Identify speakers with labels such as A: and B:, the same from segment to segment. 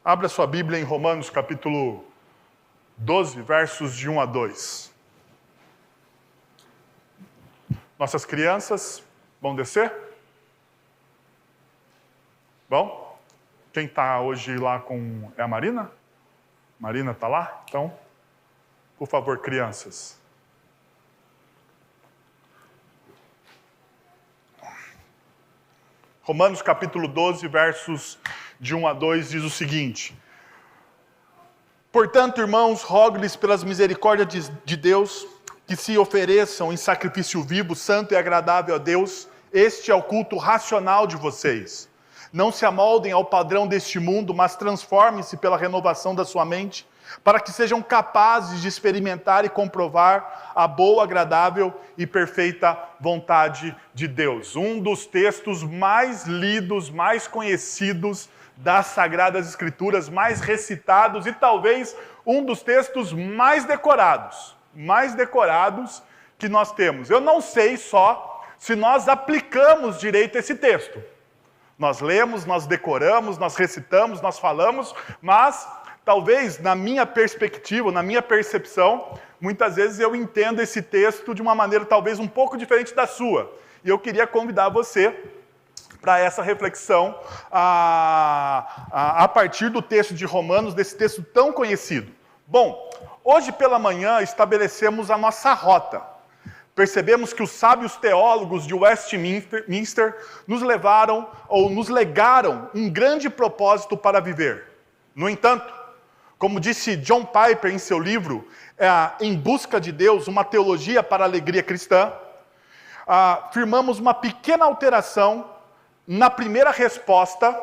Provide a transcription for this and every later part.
A: Abra sua Bíblia em Romanos capítulo 12, versos de 1 a 2. Nossas crianças vão descer? Bom? Quem está hoje lá com... É a Marina? Marina está lá? Então, por favor, crianças. Romanos capítulo 12, versos de 1 a 2, diz o seguinte: Portanto, irmãos, rogo-lhes pelas misericórdias de Deus, que se ofereçam em sacrifício vivo, santo e agradável a Deus. Este é o culto racional de vocês. Não se amoldem ao padrão deste mundo, mas transformem-se pela renovação da sua mente, para que sejam capazes de experimentar e comprovar a boa, agradável e perfeita vontade de Deus. Um dos textos mais lidos, mais conhecidos das Sagradas Escrituras, mais recitados e talvez um dos textos mais decorados que nós temos. Eu não sei só se nós aplicamos direito esse texto. Nós lemos, nós decoramos, nós recitamos, nós falamos, mas talvez na minha perspectiva, na minha percepção, muitas vezes eu entendo esse texto de uma maneira talvez um pouco diferente da sua. E eu queria convidar você para essa reflexão a partir do texto de Romanos, desse texto tão conhecido. Bom, hoje pela manhã estabelecemos a nossa rota. Percebemos que os sábios teólogos de Westminster nos levaram ou nos legaram um grande propósito para viver. No entanto, como disse John Piper em seu livro, Em Busca de Deus, uma teologia para a alegria cristã, firmamos uma pequena alteração na primeira resposta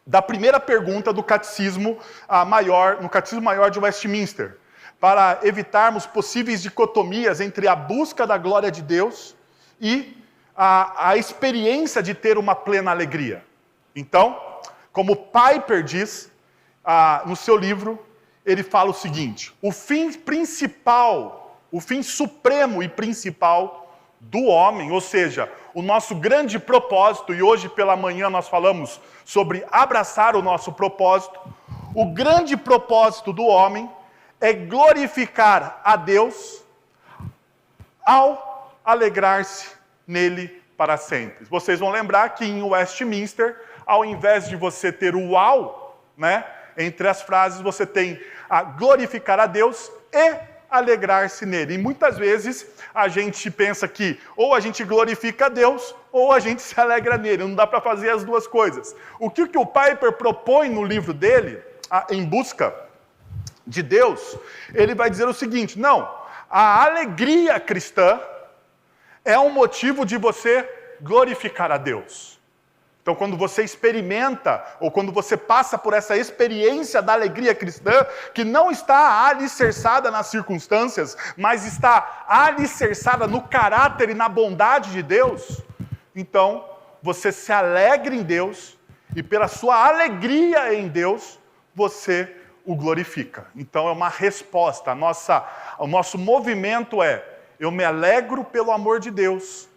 A: da primeira pergunta do Catecismo Maior, no Catecismo Maior de Westminster, para evitarmos possíveis dicotomias entre a busca da glória de Deus e a experiência de ter uma plena alegria. Então, como Piper diz no seu livro, ele fala o seguinte: o fim principal, o fim supremo e principal do homem, ou seja, o nosso grande propósito, e hoje pela manhã nós falamos sobre abraçar o nosso propósito, o grande propósito do homem é glorificar a Deus ao alegrar-se nele para sempre. Vocês vão lembrar que em Westminster, ao invés de você ter o "ao", né, entre as frases, você tem a glorificar a Deus e alegrar-se nele. E muitas vezes a gente pensa que ou a gente glorifica a Deus ou a gente se alegra nele. Não dá para fazer as duas coisas. O que o Piper propõe no livro dele, Em Busca de Deus, ele vai dizer o seguinte: não, a alegria cristã é um motivo de você glorificar a Deus. Então, quando você experimenta, ou quando você passa por essa experiência da alegria cristã, que não está alicerçada nas circunstâncias, mas está alicerçada no caráter e na bondade de Deus, então, você se alegra em Deus, e pela sua alegria em Deus, você o glorifica. Então, é uma resposta. O nosso movimento é: eu me alegro pelo amor de Deus,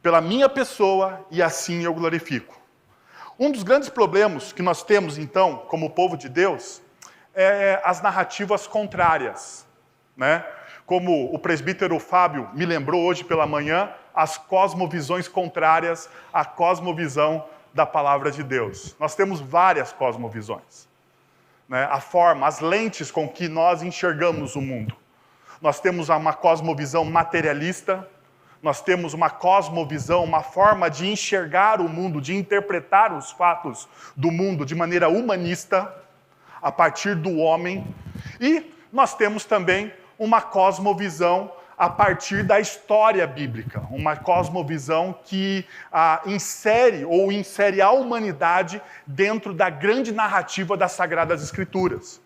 A: pela minha pessoa, e assim eu glorifico. Um dos grandes problemas que nós temos, então, como povo de Deus, é as narrativas contrárias, né? Como o presbítero Fábio me lembrou hoje pela manhã, as cosmovisões contrárias à cosmovisão da palavra de Deus. Nós temos várias cosmovisões, né? A forma, as lentes com que nós enxergamos o mundo. Nós temos uma cosmovisão materialista, nós temos uma cosmovisão, uma forma de enxergar o mundo, de interpretar os fatos do mundo de maneira humanista, a partir do homem. E nós temos também uma cosmovisão a partir da história bíblica, uma cosmovisão que insere a humanidade dentro da grande narrativa das Sagradas Escrituras.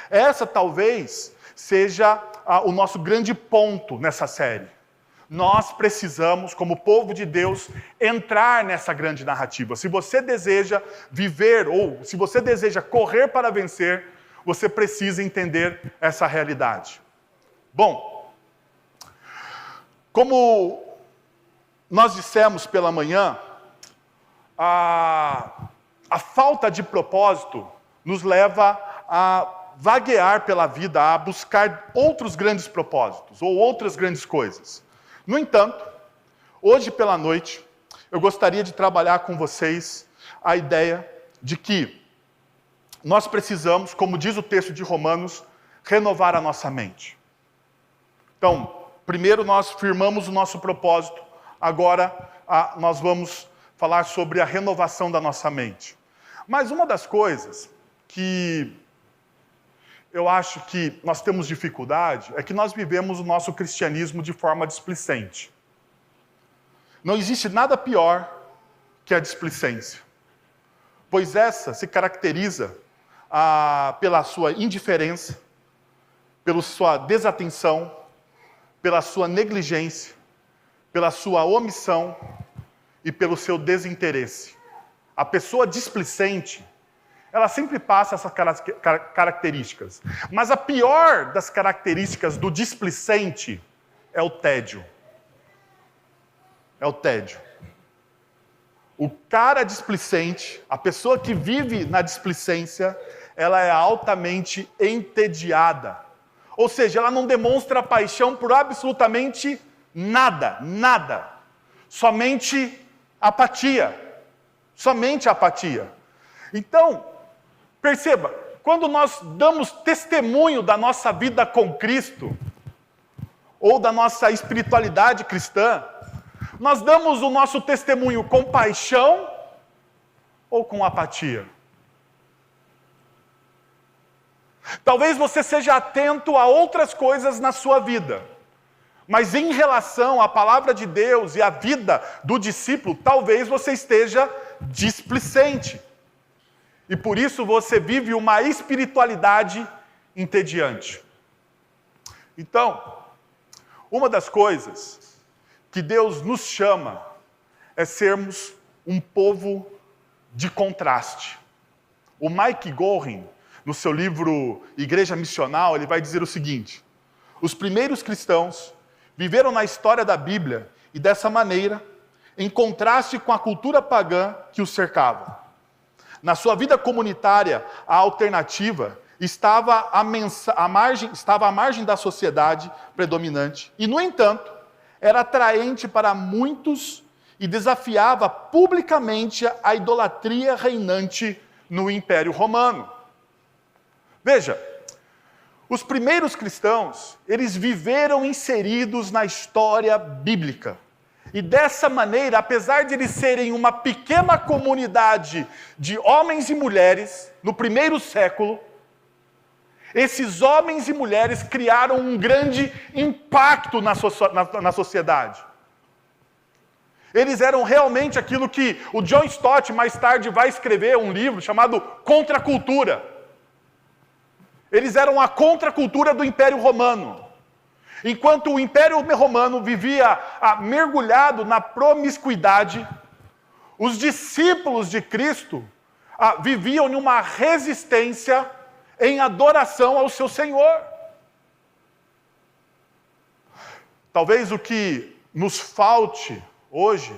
A: Essa talvez seja o nosso grande ponto nessa série. Nós precisamos, como povo de Deus, entrar nessa grande narrativa. Se você deseja viver, ou se você deseja correr para vencer, você precisa entender essa realidade. Bom, como nós dissemos pela manhã, a a falta de propósito nos leva a vaguear pela vida, a buscar outros grandes propósitos ou outras grandes coisas. No entanto, hoje pela noite, eu gostaria de trabalhar com vocês a ideia de que nós precisamos, como diz o texto de Romanos, renovar a nossa mente. Então, primeiro nós firmamos o nosso propósito, agora nós vamos falar sobre a renovação da nossa mente. Mas uma das coisas que eu acho que nós temos dificuldade é que nós vivemos o nosso cristianismo de forma displicente. Não existe nada pior que a displicência, pois essa se caracteriza pela sua indiferença, pela sua desatenção, pela sua negligência, pela sua omissão e pelo seu desinteresse. A pessoa displicente, ela sempre passa essas características. Mas a pior das características do displicente é o tédio. É o tédio. O cara displicente, a pessoa que vive na displicência, ela é altamente entediada. Ou seja, ela não demonstra paixão por absolutamente nada, nada. Somente apatia. Somente apatia. Então, perceba, quando nós damos testemunho da nossa vida com Cristo, ou da nossa espiritualidade cristã, nós damos o nosso testemunho com paixão ou com apatia? Talvez você seja atento a outras coisas na sua vida, mas em relação à palavra de Deus e à vida do discípulo, talvez você esteja displicente. E por isso você vive uma espiritualidade entediante. Então, uma das coisas que Deus nos chama é sermos um povo de contraste. O Mike Gorin, no seu livro Igreja Missional, ele vai dizer o seguinte: os primeiros cristãos viveram na história da Bíblia e dessa maneira, em contraste com a cultura pagã que os cercava. Na sua vida comunitária, a alternativa estava à margem da sociedade predominante e, no entanto, era atraente para muitos e desafiava publicamente a idolatria reinante no Império Romano. Veja, os primeiros cristãos, eles viveram inseridos na história bíblica. E dessa maneira, apesar de eles serem uma pequena comunidade de homens e mulheres, no primeiro século, esses homens e mulheres criaram um grande impacto na sociedade. Eles eram realmente aquilo que o John Stott mais tarde vai escrever um livro chamado Contra a Cultura. Eles eram a contracultura do Império Romano. Enquanto o Império Romano vivia mergulhado na promiscuidade, os discípulos de Cristo viviam em uma resistência em adoração ao seu Senhor. Talvez o que nos falte hoje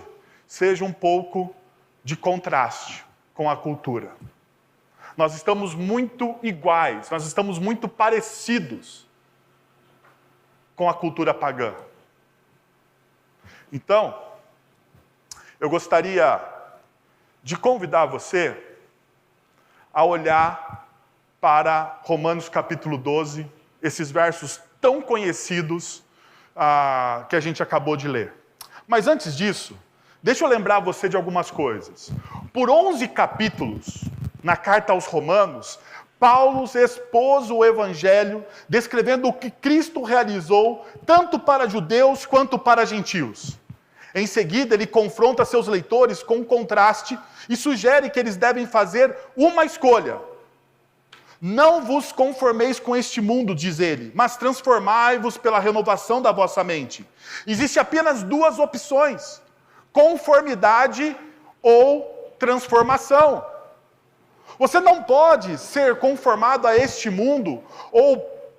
A: seja um pouco de contraste com a cultura. Nós estamos muito iguais, nós estamos muito parecidos com a cultura pagã. Então, eu gostaria de convidar você a olhar para Romanos capítulo 12, esses versos tão conhecidos que a gente acabou de ler. Mas antes disso, deixa eu lembrar você de algumas coisas. Por 11 capítulos, na carta aos Romanos, Paulo expôs o Evangelho, descrevendo o que Cristo realizou, tanto para judeus quanto para gentios. Em seguida, ele confronta seus leitores com um contraste e sugere que eles devem fazer uma escolha. Não vos conformeis com este mundo, diz ele, mas transformai-vos pela renovação da vossa mente. Existem apenas duas opções: conformidade ou transformação. Você não pode ser conformado a este mundo, ou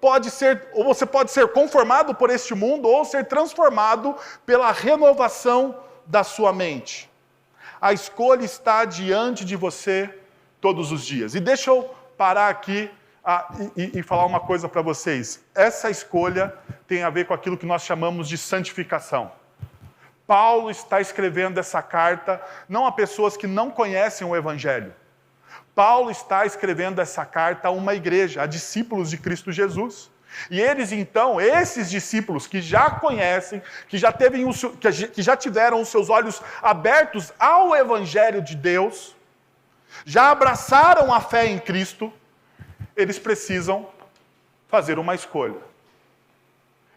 A: você pode ser conformado por este mundo, ou ser transformado pela renovação da sua mente. A escolha está diante de você todos os dias. E deixa eu parar aqui e falar uma coisa para vocês. Essa escolha tem a ver com aquilo que nós chamamos de santificação. Paulo está escrevendo essa carta não a pessoas que não conhecem o Evangelho. Paulo está escrevendo essa carta a uma igreja, a discípulos de Cristo Jesus. E eles então, esses discípulos que já conhecem, que já tiveram os seus olhos abertos ao Evangelho de Deus, já abraçaram a fé em Cristo, eles precisam fazer uma escolha.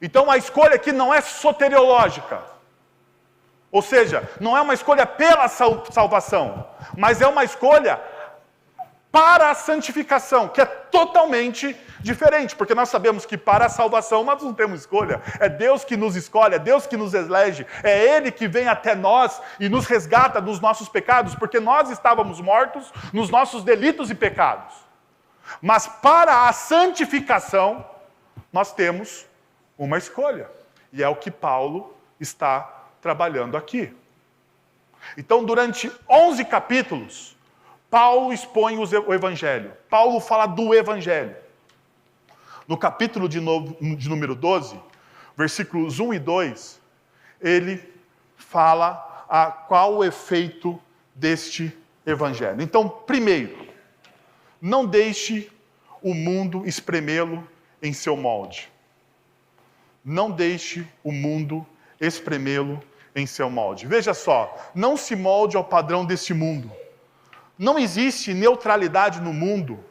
A: Então a escolha aqui não é soteriológica. Ou seja, não é uma escolha pela salvação, mas é uma escolha para a santificação, que é totalmente diferente, porque nós sabemos que para a salvação nós não temos escolha. É Deus que nos escolhe, é Deus que nos elege, é Ele que vem até nós e nos resgata dos nossos pecados, porque nós estávamos mortos nos nossos delitos e pecados. Mas para a santificação, nós temos uma escolha. E é o que Paulo está trabalhando aqui. Então, durante 11 capítulos, Paulo expõe o Evangelho. Paulo fala do Evangelho. No capítulo de número 12, versículos 1 e 2, ele fala qual o efeito deste Evangelho. Então, primeiro, não deixe o mundo espremê-lo em seu molde. Não deixe o mundo espremê-lo em seu molde. Veja só, não se molde ao padrão deste mundo. Não existe neutralidade no mundo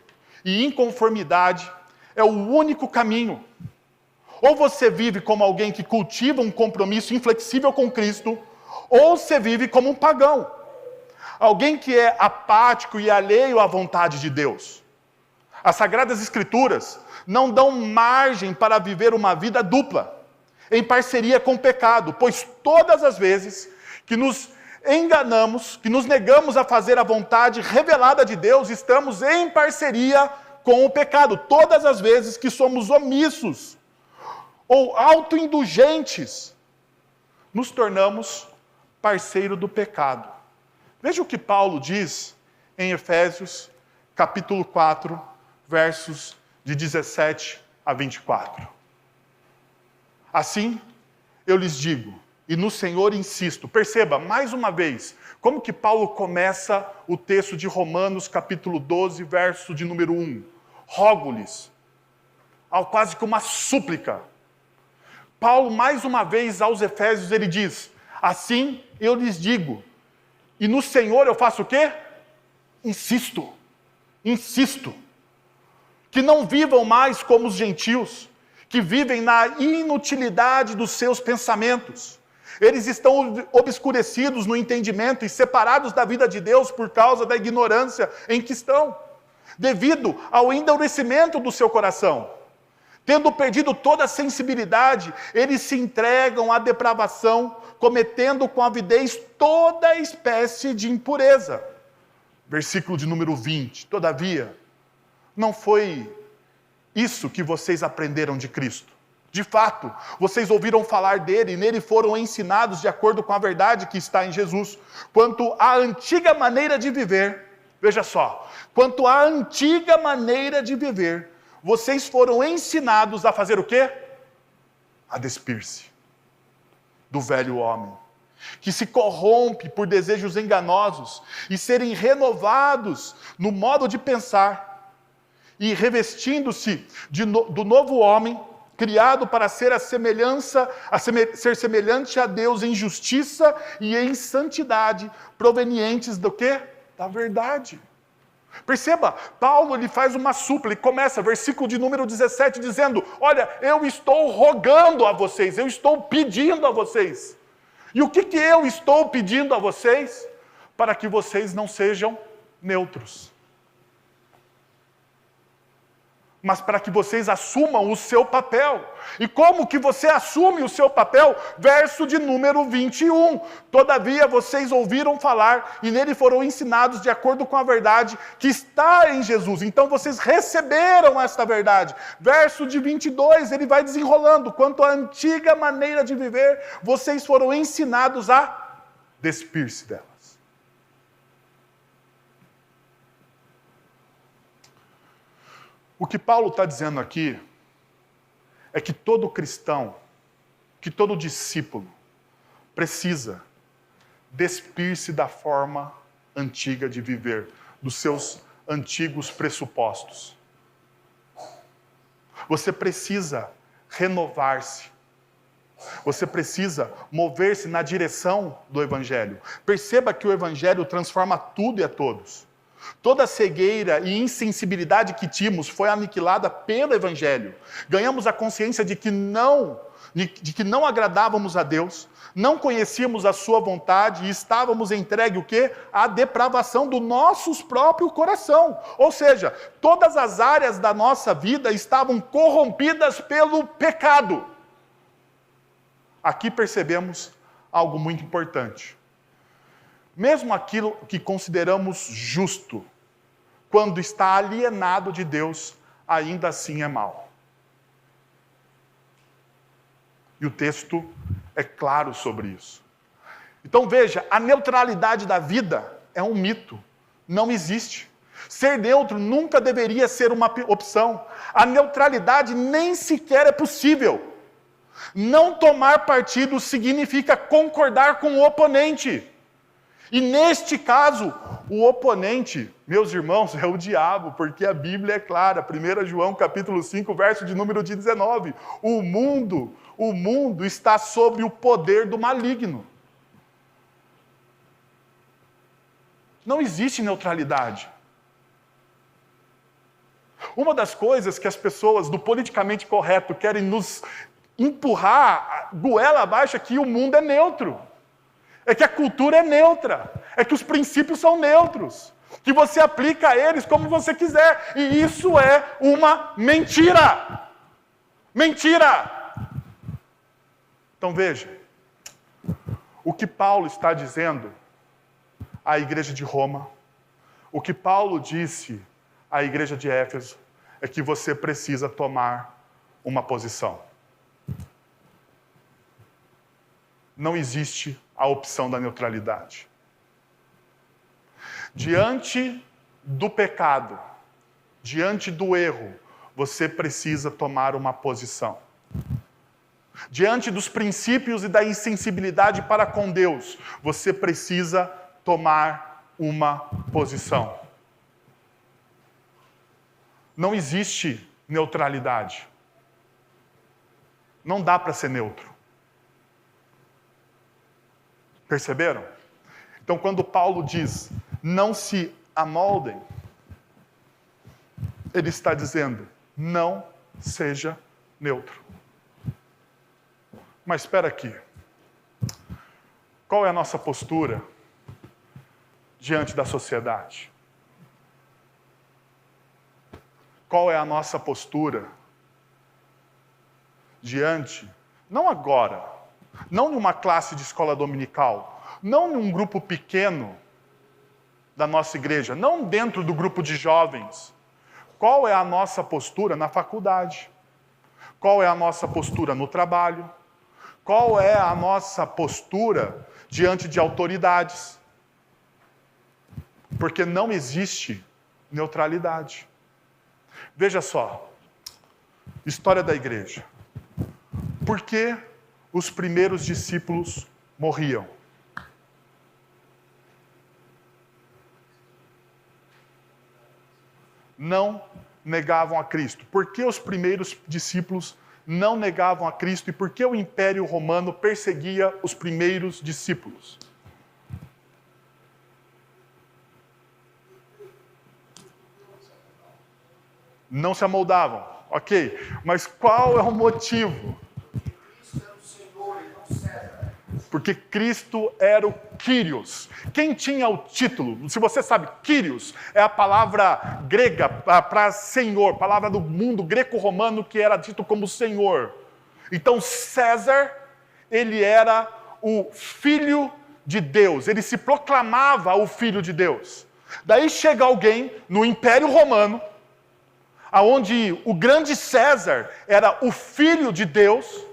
A: e inconformidade é o único caminho. Ou você vive como alguém que cultiva um compromisso inflexível com Cristo, ou você vive como um pagão. Alguém que é apático e alheio à vontade de Deus. As Sagradas Escrituras não dão margem para viver uma vida dupla, em parceria com o pecado, pois todas as vezes que nos enganamos, que nos negamos a fazer a vontade revelada de Deus, estamos em parceria com o pecado. Todas as vezes que somos omissos ou autoindulgentes, nos tornamos parceiro do pecado. Veja o que Paulo diz em Efésios, capítulo 4, versos de 17 a 24. Assim, eu lhes digo, e no Senhor insisto. Perceba, mais uma vez, como que Paulo começa o texto de Romanos, capítulo 12, verso de número 1. Rogo-lhes, quase que uma súplica. Paulo, mais uma vez, aos Efésios, ele diz, assim eu lhes digo, e no Senhor eu faço o quê? Insisto, que não vivam mais como os gentios, que vivem na inutilidade dos seus pensamentos. Eles estão obscurecidos no entendimento e separados da vida de Deus por causa da ignorância em que estão, devido ao endurecimento do seu coração. Tendo perdido toda a sensibilidade, eles se entregam à depravação, cometendo com avidez toda espécie de impureza. Versículo de número 20. Todavia, não foi isso que vocês aprenderam de Cristo. De fato, vocês ouviram falar dele e nele foram ensinados de acordo com a verdade que está em Jesus. Quanto à antiga maneira de viver, veja só, quanto à antiga maneira de viver, vocês foram ensinados a fazer o quê? A despir-se do velho homem, que se corrompe por desejos enganosos e serem renovados no modo de pensar e revestindo-se do novo homem, criado para ser ser semelhante a Deus em justiça e em santidade, provenientes do quê? Da verdade. Perceba, Paulo ele faz uma súplica, ele começa, versículo de número 17, dizendo, olha, eu estou rogando a vocês, eu estou pedindo a vocês. E o que eu estou pedindo a vocês? Para que vocês não sejam neutros, mas para que vocês assumam o seu papel. E como que você assume o seu papel? Verso de número 21. Todavia vocês ouviram falar e nele foram ensinados de acordo com a verdade que está em Jesus. Então vocês receberam esta verdade. Verso de 22, ele vai desenrolando. Quanto à antiga maneira de viver, vocês foram ensinados a despir-se dela. O que Paulo está dizendo aqui é que todo cristão, que todo discípulo precisa despir-se da forma antiga de viver, dos seus antigos pressupostos. Você precisa renovar-se. Você precisa mover-se na direção do Evangelho. Perceba que o Evangelho transforma tudo e a todos. Toda a cegueira e insensibilidade que tínhamos foi aniquilada pelo Evangelho. Ganhamos a consciência de que não agradávamos a Deus, não conhecíamos a sua vontade e estávamos entregues o quê? À depravação do nosso próprio coração. Ou seja, todas as áreas da nossa vida estavam corrompidas pelo pecado. Aqui percebemos algo muito importante. Mesmo aquilo que consideramos justo, quando está alienado de Deus, ainda assim é mal. E o texto é claro sobre isso. Então veja, a neutralidade da vida é um mito. Não existe. Ser neutro nunca deveria ser uma opção. A neutralidade nem sequer é possível. Não tomar partido significa concordar com o oponente. E neste caso, o oponente, meus irmãos, é o diabo, porque a Bíblia é clara. 1 João capítulo 5, verso de número 19. O mundo está sob o poder do maligno. Não existe neutralidade. Uma das coisas que as pessoas do politicamente correto querem nos empurrar goela abaixo é que o mundo é neutro. É que a cultura é neutra. É que os princípios são neutros. Que você aplica a eles como você quiser. E isso é uma mentira. Mentira! Então veja. O que Paulo está dizendo à igreja de Roma, o que Paulo disse à igreja de Éfeso, é que você precisa tomar uma posição. Não existe a opção da neutralidade. Diante do pecado, diante do erro, você precisa tomar uma posição. Diante dos princípios e da insensibilidade para com Deus, você precisa tomar uma posição. Não existe neutralidade. Não dá para ser neutro. Perceberam? Então, quando Paulo diz, não se amoldem, ele está dizendo, não seja neutro. Mas espera aqui. Qual é a nossa postura diante da sociedade? Qual é a nossa postura diante, não agora, não numa classe de escola dominical, não num grupo pequeno da nossa igreja, não dentro do grupo de jovens. Qual é a nossa postura na faculdade? Qual é a nossa postura no trabalho? Qual é a nossa postura diante de autoridades? Porque não existe neutralidade. Veja só, história da igreja. Por que os primeiros discípulos morriam? Não negavam a Cristo. Por que os primeiros discípulos não negavam a Cristo e por que o Império Romano perseguia os primeiros discípulos? Não se amoldavam, ok. Mas qual é o motivo? Porque Cristo era o Kyrios. Quem tinha o título? Se você sabe, Kyrios é a palavra grega para Senhor, palavra do mundo greco-romano que era dito como Senhor. Então César, ele era o Filho de Deus, ele se proclamava o Filho de Deus. Daí chega alguém no Império Romano, onde o grande César era o Filho de Deus,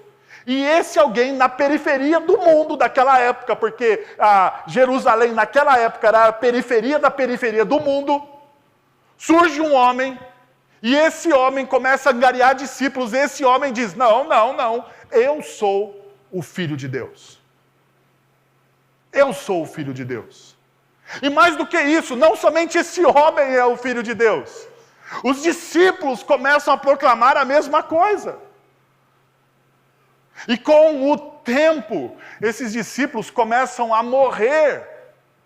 A: e esse alguém na periferia do mundo daquela época, porque Jerusalém naquela época era a periferia da periferia do mundo, surge um homem E esse homem começa a angariar discípulos, e esse homem diz, não, eu sou o Filho de Deus. Eu sou o Filho de Deus. E mais do que isso, não somente esse homem é o Filho de Deus. Os discípulos começam a proclamar a mesma coisa. E com o tempo, esses discípulos começam a morrer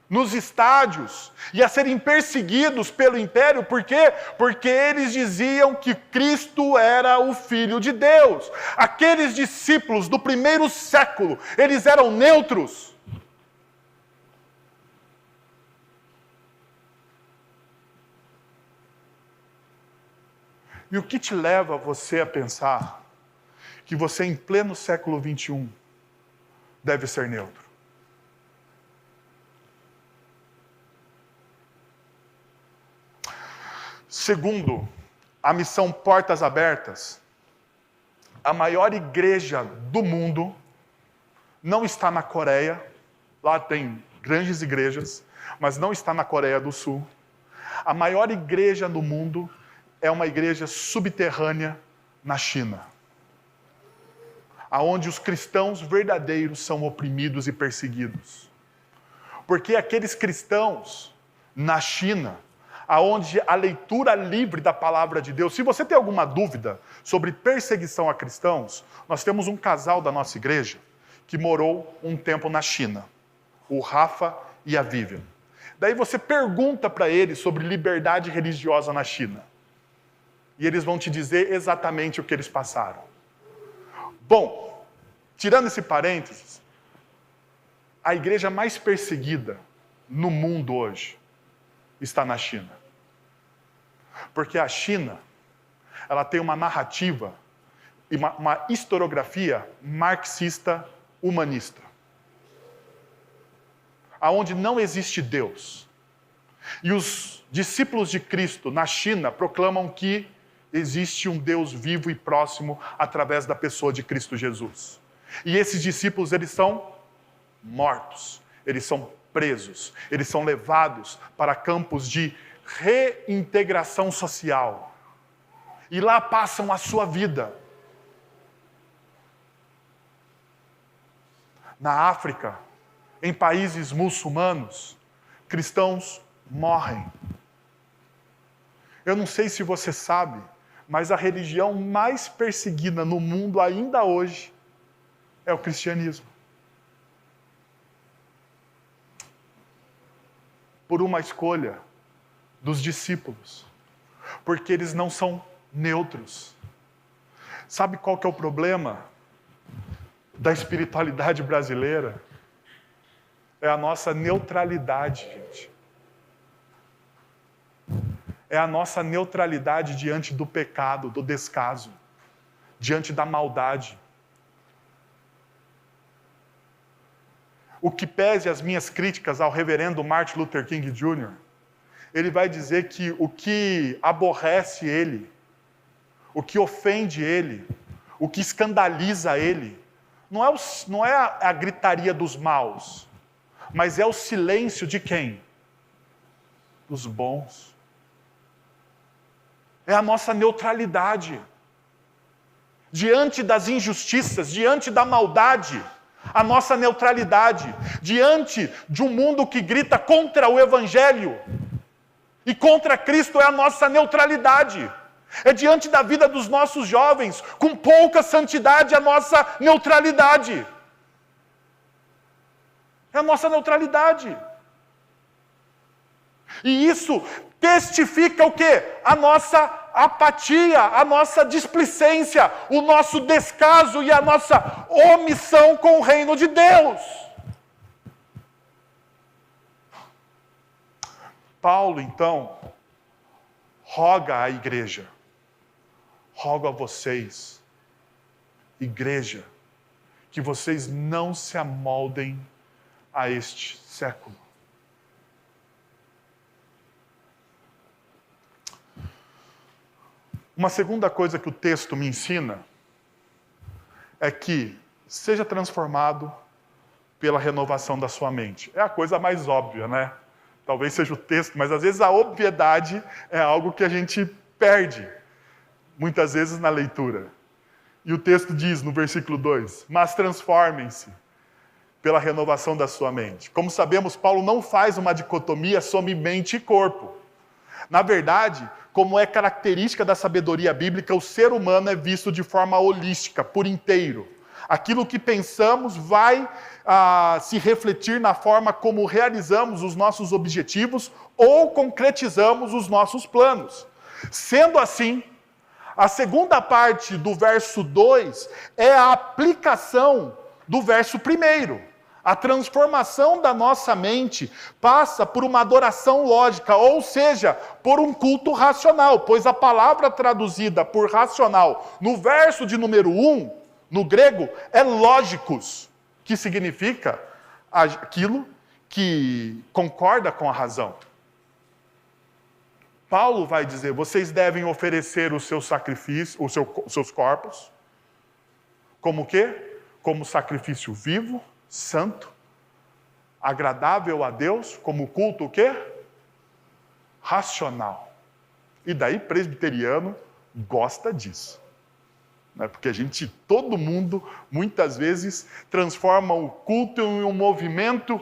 A: nos estádios e a serem perseguidos pelo império. Por quê? Porque eles diziam que Cristo era o Filho de Deus. Aqueles discípulos do primeiro século, eles eram neutros. E o que te leva você a pensar que você, em pleno século XXI, deve ser neutro? Segundo a missão Portas Abertas, a maior igreja do mundo não está na Coreia. Lá tem grandes igrejas, mas não está na Coreia do Sul. A maior igreja do mundo é uma igreja subterrânea na China, aonde os cristãos verdadeiros são oprimidos e perseguidos. Porque aqueles cristãos na China, aonde a leitura livre da palavra de Deus, se você tem alguma dúvida sobre perseguição a cristãos, nós temos um casal da nossa igreja que morou um tempo na China, o Rafa e a Vivian. Daí você pergunta para eles sobre liberdade religiosa na China. E eles vão te dizer exatamente o que eles passaram. Bom, tirando esse parênteses, a igreja mais perseguida no mundo hoje está na China. Porque a China, ela tem uma narrativa e uma historiografia marxista humanista, aonde não existe Deus. E os discípulos de Cristo na China proclamam que existe um Deus vivo e próximo através da pessoa de Cristo Jesus. E esses discípulos, eles são mortos, eles são presos, eles são levados para campos de reintegração social. E lá passam a sua vida. Na África, em países muçulmanos, cristãos morrem. Eu não sei se você sabe, mas a religião mais perseguida no mundo ainda hoje é o cristianismo. Por uma escolha dos discípulos. Porque eles não são neutros. Sabe qual que é o problema da espiritualidade brasileira? É a nossa neutralidade, gente. É a nossa neutralidade diante do pecado, do descaso, diante da maldade. O que pese as minhas críticas ao reverendo Martin Luther King Jr., ele vai dizer que o que aborrece ele, o que ofende ele, o que escandaliza ele, não é a gritaria dos maus, mas é o silêncio de quem? Dos bons. É a nossa neutralidade. Diante das injustiças, diante da maldade, a nossa neutralidade. Diante de um mundo que grita contra o Evangelho e contra Cristo, é a nossa neutralidade. É diante da vida dos nossos jovens, com pouca santidade, a nossa neutralidade. É a nossa neutralidade. E isso testifica o quê? A nossa apatia, a nossa displicência, o nosso descaso e a nossa omissão com o reino de Deus. Paulo, então, roga à igreja, rogo a vocês, igreja, que vocês não se amoldem a este século. Uma segunda coisa que o texto me ensina é que seja transformado pela renovação da sua mente. É a coisa mais óbvia, né? Talvez seja o texto, mas às vezes a obviedade é algo que a gente perde. muitas vezes na leitura. E o texto diz no versículo 2, mas transformem-se pela renovação da sua mente. Como sabemos, Paulo não faz uma dicotomia sobre mente e corpo. Na verdade, como é característica da sabedoria bíblica, o ser humano é visto de forma holística, por inteiro. Aquilo que pensamos vai se refletir na forma como realizamos os nossos objetivos ou concretizamos os nossos planos. Sendo assim, a segunda parte do verso 2 é a aplicação do verso 1. A transformação da nossa mente passa por uma adoração lógica, ou seja, por um culto racional, pois a palavra traduzida por racional no verso de número 1, no grego, é lógicos, que significa aquilo que concorda com a razão. Paulo vai dizer, vocês devem oferecer o seu sacrifício, os seus corpos, como o quê? Como sacrifício vivo, santo, agradável a Deus, como culto o quê? Racional. E daí presbiteriano gosta disso. Né? Porque todo mundo, muitas vezes, transforma o culto em um movimento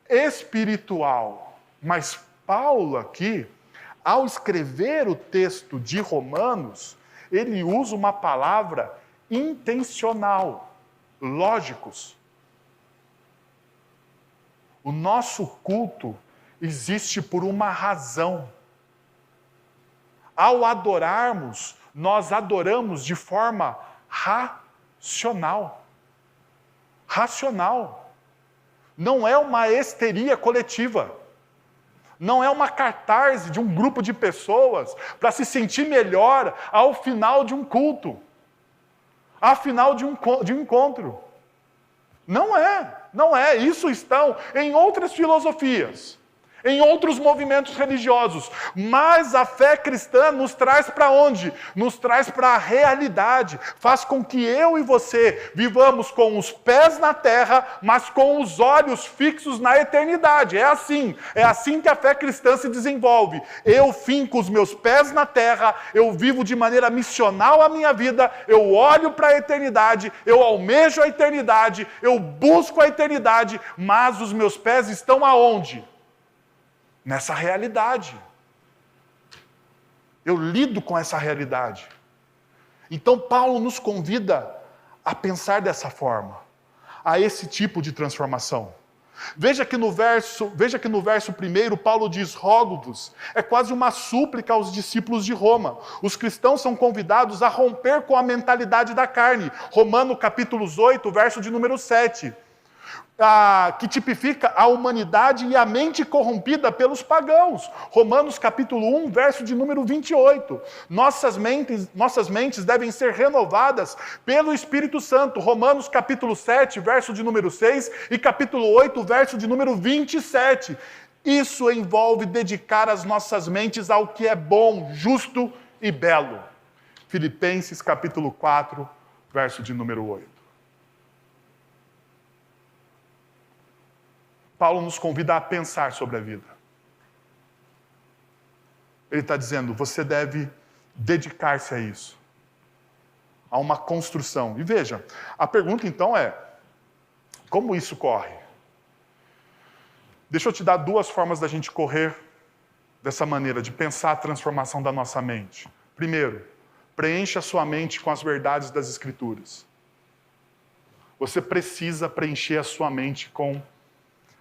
A: espiritual. Mas Paulo aqui, ao escrever o texto de Romanos, ele usa uma palavra intencional, lógicos. O nosso culto existe por uma razão. Ao adorarmos, nós adoramos de forma racional. Racional. Não é uma histeria coletiva. Não é uma catarse de um grupo de pessoas para se sentir melhor ao final de um culto. Ao final de um encontro. Não é. Não é, isso estão em outras filosofias, em outros movimentos religiosos. Mas a fé cristã nos traz para onde? Nos traz para a realidade. Faz com que eu e você vivamos com os pés na terra, mas com os olhos fixos na eternidade. É assim que a fé cristã se desenvolve. Eu finco os meus pés na terra, eu vivo de maneira missional a minha vida, eu olho para a eternidade, eu almejo a eternidade, eu busco a eternidade, mas os meus pés estão aonde? Nessa realidade. Eu lido com essa realidade. Então Paulo nos convida a pensar dessa forma, a esse tipo de transformação. Veja que no verso 1, Paulo diz, rogo-vos. É quase uma súplica aos discípulos de Roma. Os cristãos são convidados a romper com a mentalidade da carne. Romanos capítulo 8, verso de número 7. Que tipifica a humanidade e a mente corrompida pelos pagãos. Romanos capítulo 1, verso de número 28. Nossas mentes devem ser renovadas pelo Espírito Santo. Romanos capítulo 7, verso de número 6 e capítulo 8, verso de número 27. Isso envolve dedicar as nossas mentes ao que é bom, justo e belo. Filipenses capítulo 4, verso de número 8. Paulo nos convida a pensar sobre a vida. Ele está dizendo, você deve dedicar-se a isso. A uma construção. E veja, a pergunta então é, como isso corre? Deixa eu te dar 2 formas da gente correr dessa maneira, de pensar a transformação da nossa mente. Primeiro, preencha a sua mente com as verdades das Escrituras. Você precisa preencher a sua mente com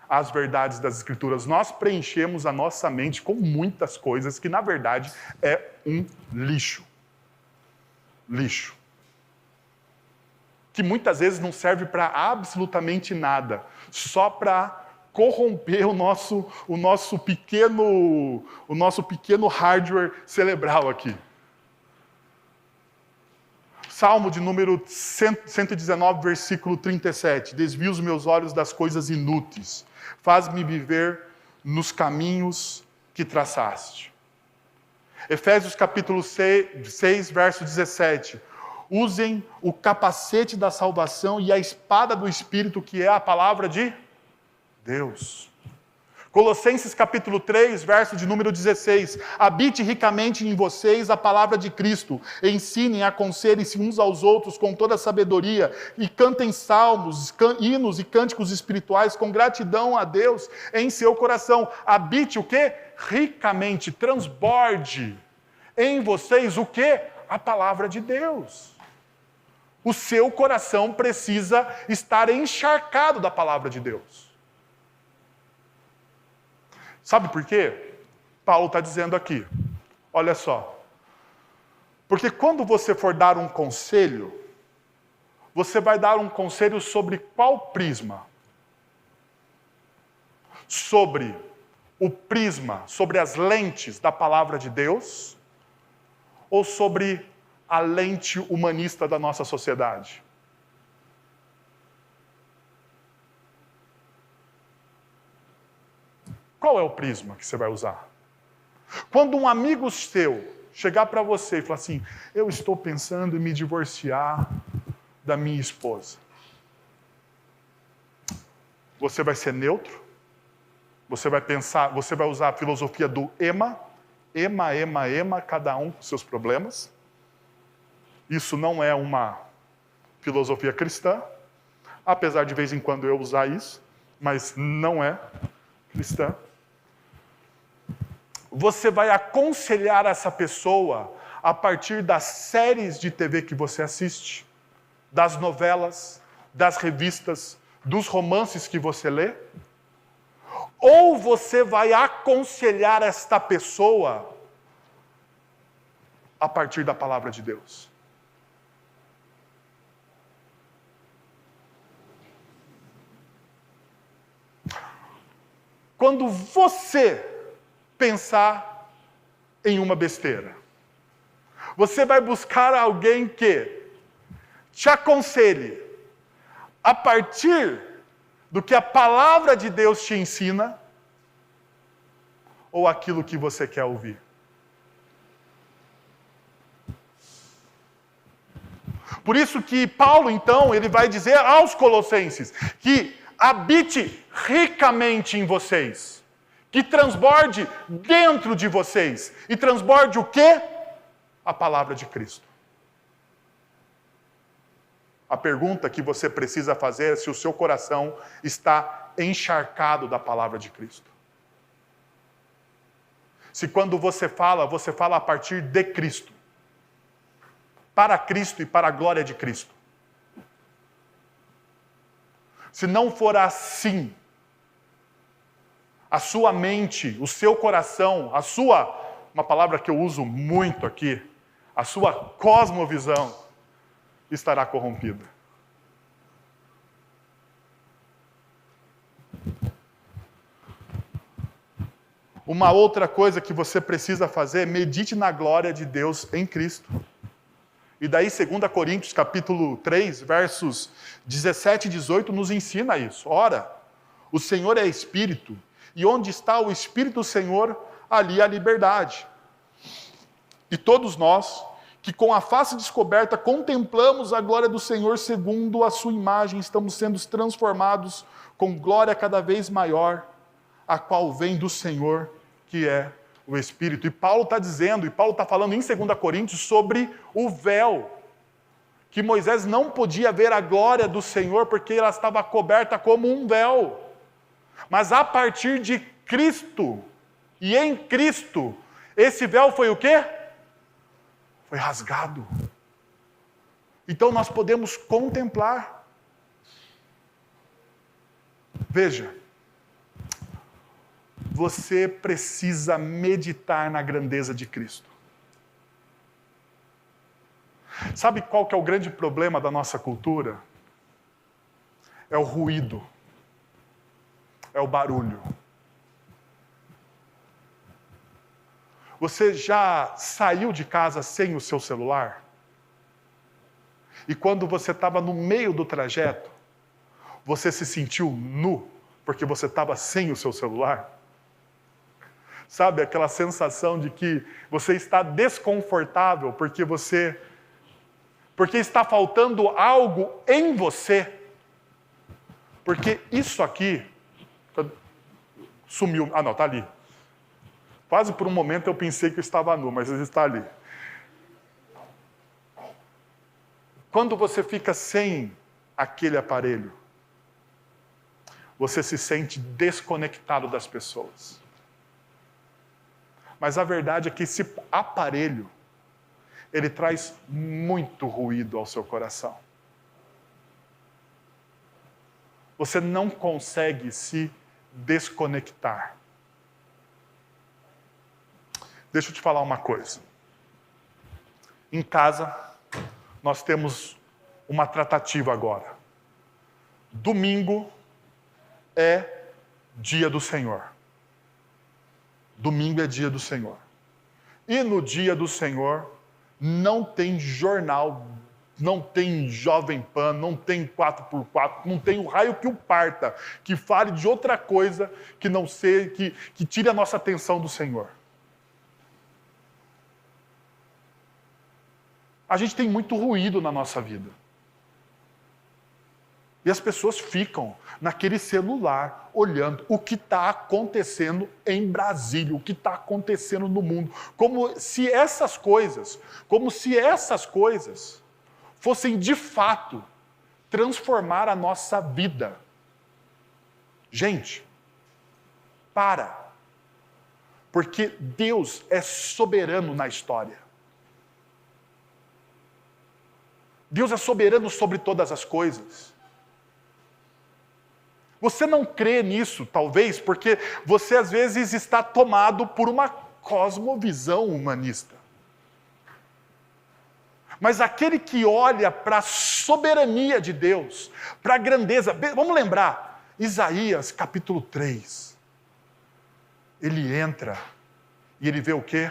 A: as verdades das Escrituras. Nós preenchemos a nossa mente com muitas coisas que, na verdade, é um lixo. Lixo. Que muitas vezes não serve para absolutamente nada, só para corromper o nosso pequeno hardware cerebral aqui. Salmo de número 119, versículo 37. Desvia os meus olhos das coisas inúteis. Faz-me viver nos caminhos que traçaste. Efésios capítulo 6, verso 17. Usem o capacete da salvação e a espada do Espírito, que é a palavra de Deus. Colossenses capítulo 3, verso de número 16. Habite ricamente em vocês a palavra de Cristo. Ensinem, aconselhem-se uns aos outros com toda a sabedoria e cantem salmos, hinos e cânticos espirituais com gratidão a Deus em seu coração. Habite o quê? Ricamente, transborde em vocês o quê? A palavra de Deus. O seu coração precisa estar encharcado da palavra de Deus. Sabe por quê? Paulo está dizendo aqui, olha só. Porque quando você for dar um conselho, você vai dar um conselho sobre qual prisma? Sobre o prisma, sobre as lentes da palavra de Deus, ou sobre a lente humanista da nossa sociedade? Qual é o prisma que você vai usar? Quando um amigo seu chegar para você e falar assim, eu estou pensando em me divorciar da minha esposa. Você vai ser neutro? Você vai pensar, você vai usar a filosofia do ema, cada um com seus problemas. Isso não é uma filosofia cristã, apesar de vez em quando eu usar isso, mas não é cristã. Você vai aconselhar essa pessoa a partir das séries de TV que você assiste, das novelas, das revistas, dos romances que você lê? Ou você vai aconselhar esta pessoa a partir da palavra de Deus? Quando você pensar em uma besteira, você vai buscar alguém que te aconselhe a partir do que a palavra de Deus te ensina ou aquilo que você quer ouvir? Por isso que Paulo, então, ele vai dizer aos Colossenses que habite ricamente em vocês, que transborde dentro de vocês. E transborde o quê? A palavra de Cristo. A pergunta que você precisa fazer é se o seu coração está encharcado da palavra de Cristo. Se quando você fala a partir de Cristo. Para Cristo e para a glória de Cristo. Se não for assim, a sua mente, o seu coração, uma palavra que eu uso muito aqui, a sua cosmovisão estará corrompida. Uma outra coisa que você precisa fazer, medite na glória de Deus em Cristo. E daí 2 Coríntios capítulo 3, versos 17 e 18 nos ensina isso. Ora, o Senhor é Espírito, e onde está o Espírito do Senhor, ali há liberdade. E todos nós, que com a face descoberta contemplamos a glória do Senhor segundo a sua imagem, estamos sendo transformados com glória cada vez maior, a qual vem do Senhor, que é o Espírito. E Paulo está dizendo, falando em 2 Coríntios sobre o véu, que Moisés não podia ver a glória do Senhor porque ela estava coberta como um véu. Mas a partir de Cristo, e em Cristo, esse véu foi o quê? Foi rasgado. Então nós podemos contemplar. Veja, você precisa meditar na grandeza de Cristo. Sabe qual que é o grande problema da nossa cultura? É o ruído. É o barulho. Você já saiu de casa sem o seu celular? E quando você estava no meio do trajeto, você se sentiu nu porque você estava sem o seu celular? Sabe, aquela sensação de que você está desconfortável porque está faltando algo em você. Porque isso aqui, Sumiu. Ah, não, está ali. Quase por um momento eu pensei que eu estava nu, mas ele está ali. Quando você fica sem aquele aparelho, você se sente desconectado das pessoas. Mas a verdade é que esse aparelho, ele traz muito ruído ao seu coração. Você não consegue se desconectar. Deixa eu te falar uma coisa. Em casa, nós temos uma tratativa agora. Domingo é dia do Senhor. Domingo é dia do Senhor. E no dia do Senhor, não tem jornal, não tem Jovem Pan, não tem 4x4, não tem o raio que o parta, que fale de outra coisa que não seja, que tire a nossa atenção do Senhor. A gente tem muito ruído na nossa vida. E as pessoas ficam naquele celular, olhando o que está acontecendo em Brasília, o que está acontecendo no mundo. Como se essas coisas fossem de fato transformar a nossa vida. Gente, para. Porque Deus é soberano na história. Deus é soberano sobre todas as coisas. Você não crê nisso, talvez, porque você às vezes está tomado por uma cosmovisão humanista. Mas aquele que olha para a soberania de Deus, para a grandeza, vamos lembrar, Isaías capítulo 3, ele entra e ele vê o quê?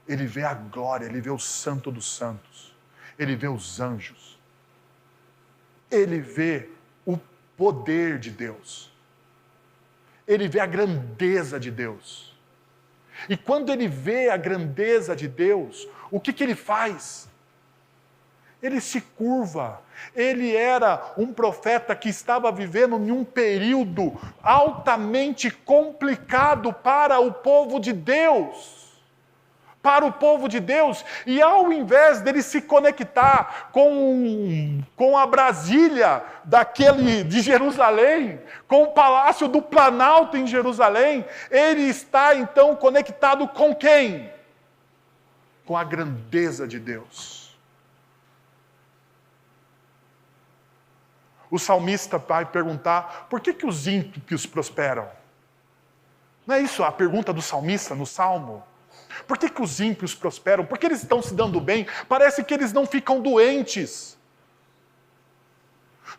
A: Ele vê a glória, ele vê o Santo dos Santos, ele vê os anjos, ele vê o poder de Deus, ele vê a grandeza de Deus. E quando ele vê a grandeza de Deus, o que ele faz? Ele se curva. Ele era um profeta que estava vivendo em um período altamente complicado para o povo de Deus. Para o povo de Deus, e ao invés dele se conectar com a Brasília de Jerusalém, com o Palácio do Planalto em Jerusalém, ele está então conectado com quem? Com a grandeza de Deus. O salmista vai perguntar, por que os ímpios prosperam? Não é isso a pergunta do salmista no Salmo? Por que os ímpios prosperam? Por que eles estão se dando bem? Parece que eles não ficam doentes.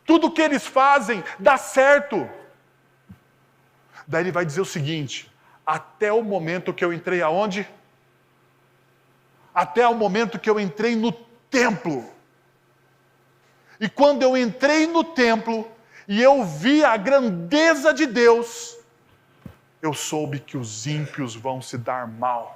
A: Tudo que eles fazem dá certo. Daí ele vai dizer o seguinte, até o momento que eu entrei aonde? Até o momento que eu entrei no templo. E quando eu entrei no templo e eu vi a grandeza de Deus, eu soube que os ímpios vão se dar mal.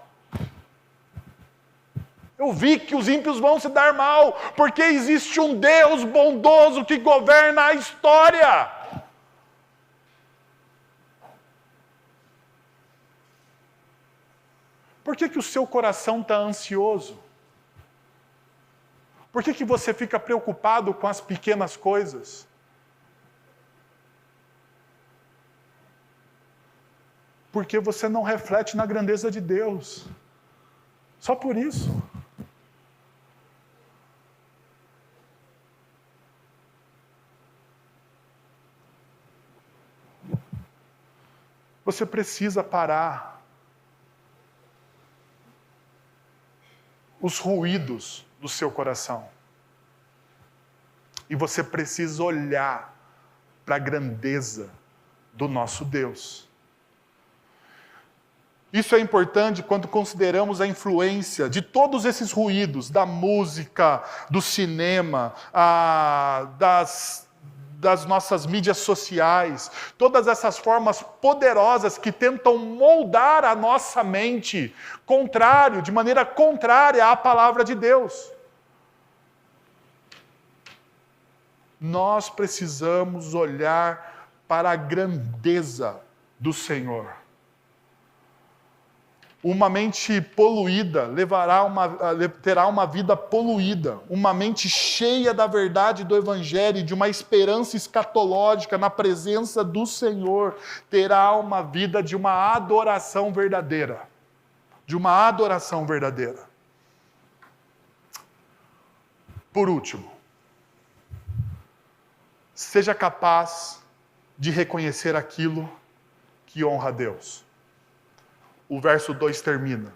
A: Eu vi que os ímpios vão se dar mal, porque existe um Deus bondoso que governa a história. Por que o seu coração está ansioso? Por que você fica preocupado com as pequenas coisas? Porque você não reflete na grandeza de Deus. Só por isso. Você precisa parar os ruídos do seu coração. E você precisa olhar para a grandeza do nosso Deus. Isso é importante quando consideramos a influência de todos esses ruídos, da música, do cinema, das nossas mídias sociais, todas essas formas poderosas que tentam moldar a nossa mente de maneira contrária à palavra de Deus. Nós precisamos olhar para a grandeza do Senhor. Uma mente poluída terá uma vida poluída. Uma mente cheia da verdade do Evangelho e de uma esperança escatológica na presença do Senhor terá uma vida de uma adoração verdadeira. De uma adoração verdadeira. Por último, seja capaz de reconhecer aquilo que honra a Deus. O verso 2 termina: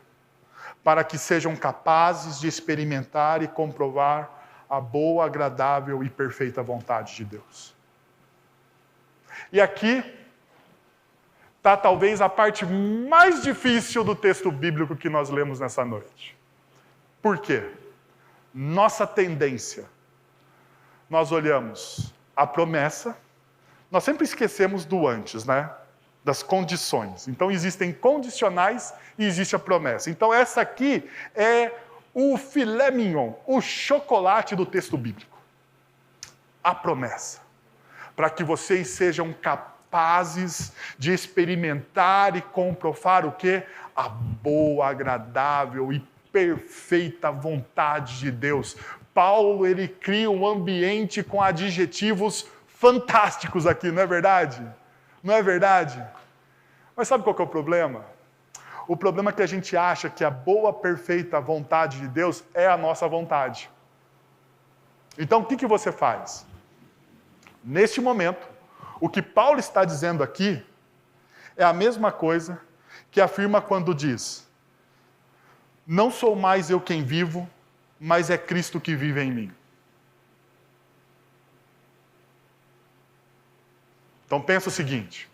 A: para que sejam capazes de experimentar e comprovar a boa, agradável e perfeita vontade de Deus. E aqui está talvez a parte mais difícil do texto bíblico que nós lemos nessa noite. Por quê? Nossa tendência, nós olhamos a promessa, nós sempre esquecemos do antes, né? Das condições. Então existem condicionais e existe a promessa. Então essa aqui é o filé mignon, o chocolate do texto bíblico. A promessa. Para que vocês sejam capazes de experimentar e comprovar o quê? A boa, agradável e perfeita vontade de Deus. Paulo, ele cria um ambiente com adjetivos fantásticos aqui, não é verdade? Não é verdade? Mas sabe qual que é o problema? O problema é que a gente acha que a boa, perfeita vontade de Deus é a nossa vontade. Então, o que você faz? Neste momento, o que Paulo está dizendo aqui é a mesma coisa que afirma quando diz: não sou mais eu quem vivo, mas é Cristo que vive em mim. Então pensa o seguinte: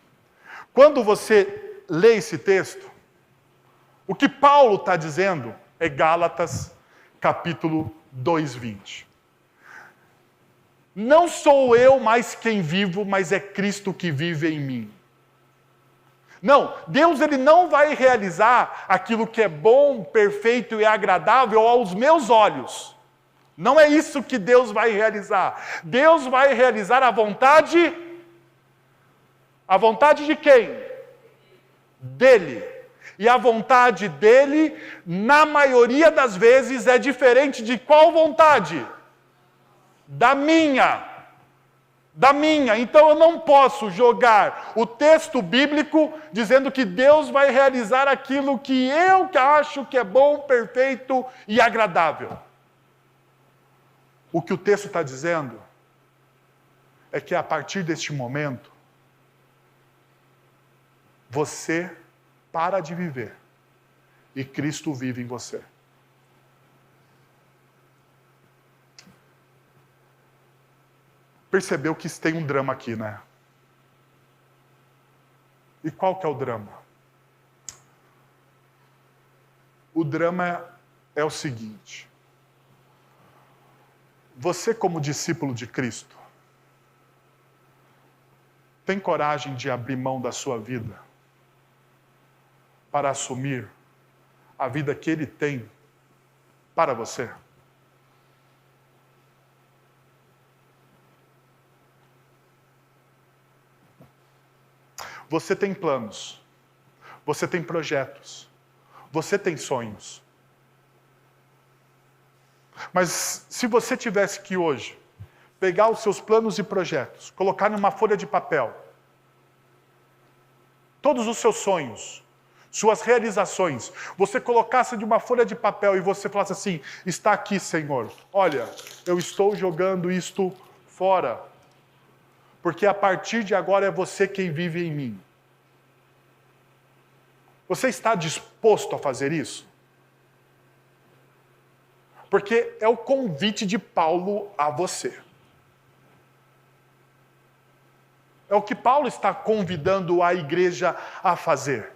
A: quando você lê esse texto, o que Paulo está dizendo é Gálatas capítulo 2:20. Não sou eu mais quem vivo, mas é Cristo que vive em mim. Não, Deus ele não vai realizar aquilo que é bom, perfeito e agradável aos meus olhos. Não é isso que Deus vai realizar. Deus vai realizar a vontade de quem? Dele. E a vontade dele, na maioria das vezes, é diferente de qual vontade? Da minha. Da minha. Então eu não posso jogar o texto bíblico dizendo que Deus vai realizar aquilo que eu acho que é bom, perfeito e agradável. O que o texto está dizendo é que a partir deste momento, você para de viver e Cristo vive em você. Percebeu que tem um drama aqui, né? E qual que é o drama? O drama é o seguinte: você, como discípulo de Cristo, tem coragem de abrir mão da sua vida para assumir a vida que Ele tem para você? Você tem planos, você tem projetos, você tem sonhos. Mas se você tivesse que hoje pegar os seus planos e projetos, colocar numa folha de papel, todos os seus sonhos, suas realizações, você colocasse de uma folha de papel e você falasse assim: está aqui, Senhor, olha, eu estou jogando isto fora, porque a partir de agora é você quem vive em mim. Você está disposto a fazer isso? Porque é o convite de Paulo a você. É o que Paulo está convidando a igreja a fazer.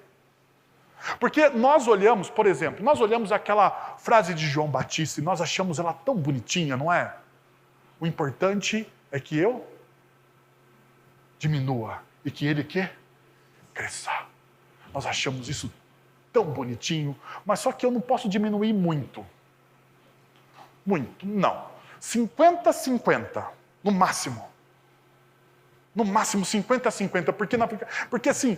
A: Porque nós olhamos, por exemplo, nós olhamos aquela frase de João Batista e nós achamos ela tão bonitinha, não é? O importante é que eu diminua e que ele cresça. Nós achamos isso tão bonitinho, mas só que eu não posso diminuir muito. Muito, não. 50-50, no máximo. No máximo 50-50. Porque assim,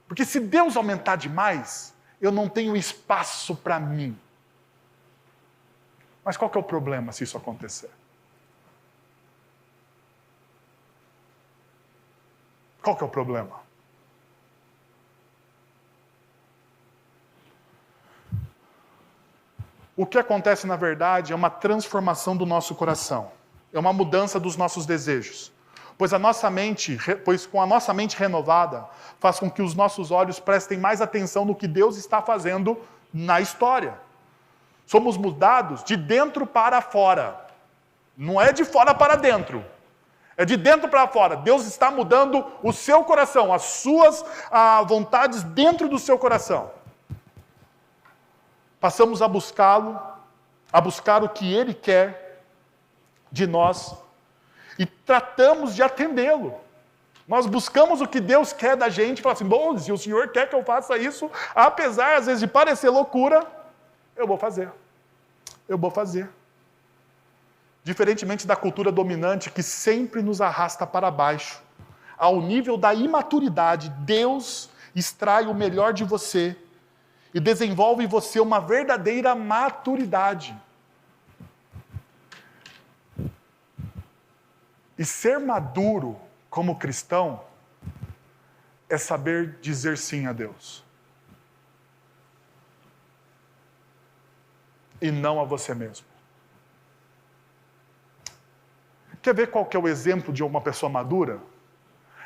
A: porque se Deus aumentar demais, eu não tenho espaço para mim. Mas qual que é o problema se isso acontecer? Qual que é o problema? O que acontece, na verdade, é uma transformação do nosso coração. É uma mudança dos nossos desejos. Pois com a nossa mente renovada, faz com que os nossos olhos prestem mais atenção no que Deus está fazendo na história. Somos mudados de dentro para fora. Não é de fora para dentro. É de dentro para fora. Deus está mudando o seu coração, as suas vontades dentro do seu coração. Passamos a buscá-lo, a buscar o que Ele quer de nós e tratamos de atendê-lo. Nós buscamos o que Deus quer da gente e falamos assim, bom, se o Senhor quer que eu faça isso, apesar às vezes de parecer loucura, eu vou fazer. Eu vou fazer. Diferentemente da cultura dominante que sempre nos arrasta para baixo, ao nível da imaturidade, Deus extrai o melhor de você e desenvolve em você uma verdadeira maturidade. E ser maduro como cristão é saber dizer sim a Deus. E não a você mesmo. Quer ver qual que é o exemplo de uma pessoa madura?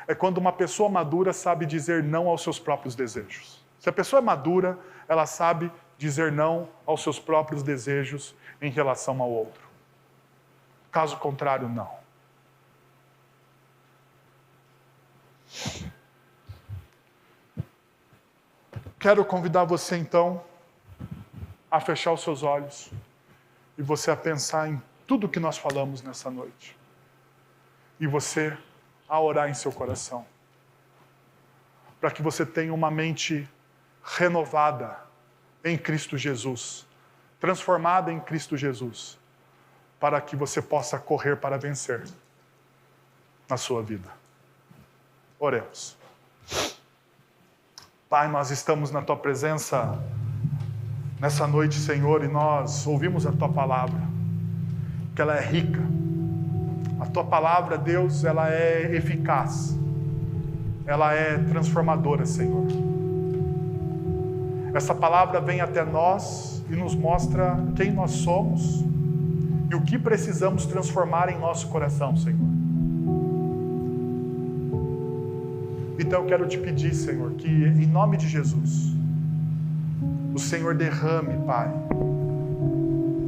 A: É quando uma pessoa madura sabe dizer não aos seus próprios desejos. Se a pessoa é madura, ela sabe dizer não aos seus próprios desejos em relação ao outro. Caso contrário, não. Quero convidar você, então, a fechar os seus olhos e você a pensar em tudo que nós falamos nessa noite. E você a orar em seu coração. Para que você tenha uma mente renovada em Cristo Jesus, transformada em Cristo Jesus, para que você possa correr para vencer na sua vida. Oremos. Pai, nós estamos na Tua presença nessa noite, Senhor, e nós ouvimos a Tua palavra, que ela é rica. A Tua palavra, Deus, ela é eficaz. Ela é transformadora, Senhor. Essa palavra vem até nós e nos mostra quem nós somos e o que precisamos transformar em nosso coração, Senhor. Então eu quero te pedir, Senhor, que em nome de Jesus, o Senhor derrame, Pai,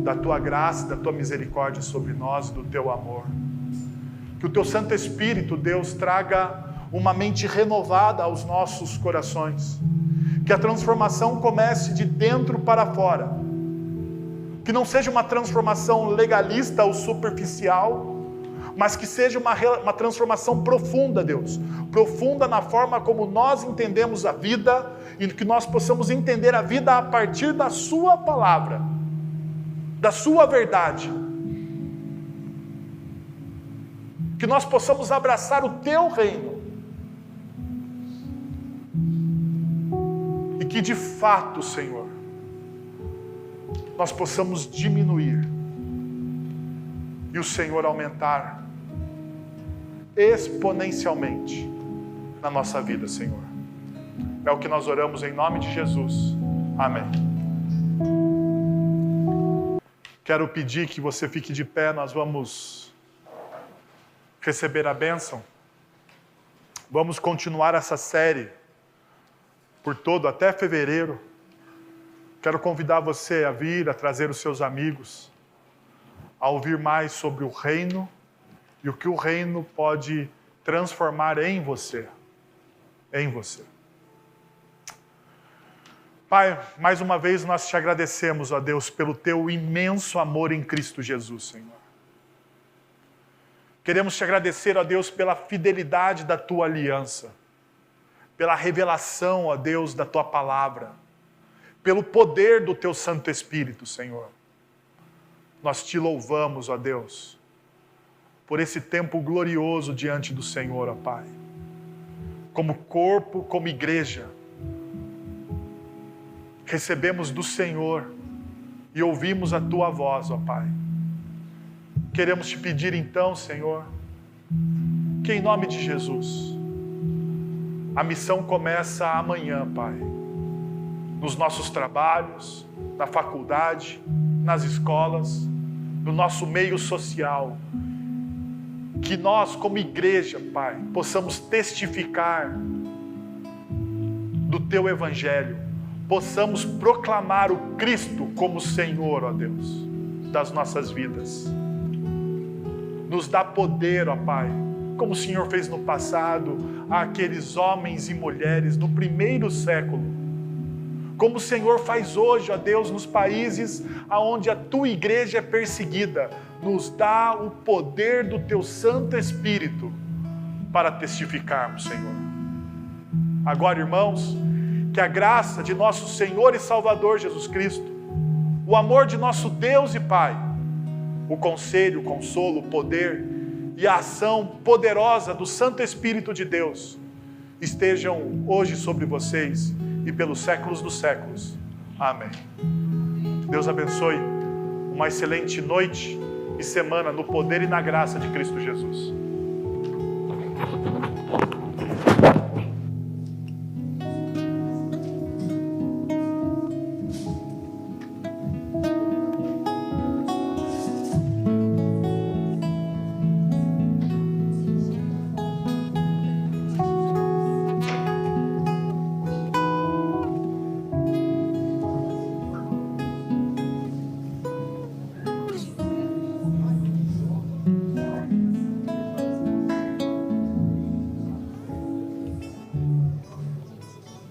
A: da Tua graça, da Tua misericórdia sobre nós e do Teu amor. Que o Teu Santo Espírito, Deus, traga uma mente renovada aos nossos corações. Que a transformação comece de dentro para fora. Que não seja uma transformação legalista ou superficial, mas que seja uma transformação profunda, Deus. Profunda na forma como nós entendemos a vida e que nós possamos entender a vida a partir da Sua palavra, da Sua verdade. Que nós possamos abraçar o Teu reino. E que de fato, Senhor, nós possamos diminuir e o Senhor aumentar exponencialmente na nossa vida, Senhor. É o que nós oramos em nome de Jesus. Amém. Quero pedir que você fique de pé, nós vamos receber a bênção. Vamos continuar essa série por todo, até fevereiro. Quero convidar você a vir, a trazer os seus amigos, a ouvir mais sobre o reino e o que o reino pode transformar em você. Em você. Pai, mais uma vez nós te agradecemos, ó Deus, pelo Teu imenso amor em Cristo Jesus, Senhor. Queremos te agradecer, ó Deus, pela fidelidade da Tua aliança, pela revelação, ó Deus, da Tua palavra, pelo poder do Teu Santo Espírito, Senhor. Nós te louvamos, ó Deus, por esse tempo glorioso diante do Senhor, ó Pai. Como corpo, como igreja, recebemos do Senhor e ouvimos a Tua voz, ó Pai. Queremos Te pedir então, Senhor, que em nome de Jesus, a missão começa amanhã, Pai. Nos nossos trabalhos, na faculdade, nas escolas, no nosso meio social. Que nós, como igreja, Pai, possamos testificar do Teu Evangelho, possamos proclamar o Cristo como Senhor, ó Deus, das nossas vidas. Nos dá poder, ó Pai, como o Senhor fez no passado, àqueles homens e mulheres no primeiro século. Como o Senhor faz hoje, ó Deus, nos países onde a Tua igreja é perseguida. Nos dá o poder do Teu Santo Espírito para testificarmos, Senhor. Agora, irmãos, que a graça de nosso Senhor e Salvador Jesus Cristo, o amor de nosso Deus e Pai, o conselho, o consolo, o poder e a ação poderosa do Santo Espírito de Deus estejam hoje sobre vocês e pelos séculos dos séculos. Amém. Deus abençoe. Uma excelente noite e semana no poder e na graça de Cristo Jesus.